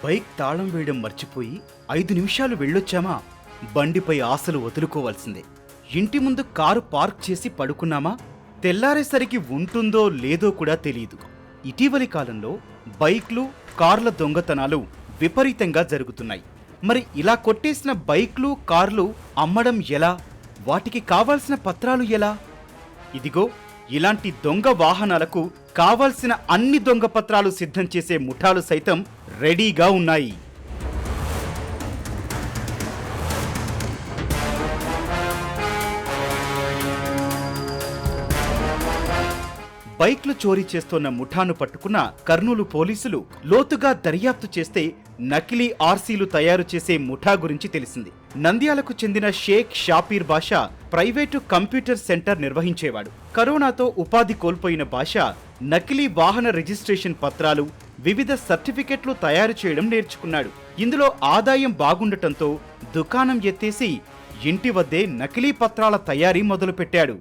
Bike తాళం వేయడం మర్చిపోయి 5 నిమిషాలు వెళ్ళొచ్చామా బండిపై ఆశలు వదులుకోవాల్సిందే. ఇంటి ముందు కారు పార్క్ చేసి పడుకున్నామా తెల్లారేసరికి ఉంటుందో లేదో కూడా తెలియదు. ఇటీవలి కాలంలో బైక్లు, కార్ల దొంగతనాలు విపరీతంగా జరుగుతున్నాయి. మరి ఇలా కొట్టేసిన బైక్లు, కార్లు అమ్మడం ఎలా? వాటికి కావాల్సిన పత్రాలు ఎలా? ఇదిగో ఇలాంటి దొంగ వాహనాలకు కావాల్సిన అన్ని దొంగ పత్రాలు సిద్ధం చేసే ముఠాలు సైతం రెడీగా ఉన్నాయి. బైక్లు చోరీ చేస్తోన్న ముఠాను పట్టుకున్న కర్నూలు పోలీసులు లోతుగా దర్యాప్తు చేస్తే నకిలీ ఆర్సీలు తయారు చేసే ముఠా గురించి తెలిసింది. నంద్యాలకు చెందిన షేక్ షాపీర్ బాషా ప్రైవేటు కంప్యూటర్ సెంటర్ నిర్వహించేవాడు. కరోనాతో ఉపాధి కోల్పోయిన బాషా నకిలీ వాహన రిజిస్ట్రేషన్ పత్రాలు, వివిధ సర్టిఫికెట్లు తయారు చేయడం నేర్చుకున్నాడు. ఇందులో ఆదాయం బాగుండటంతో దుకాణం ఎత్తేసి ఇంటి వద్దే నకిలీ పత్రాల తయారీ మొదలుపెట్టాడు.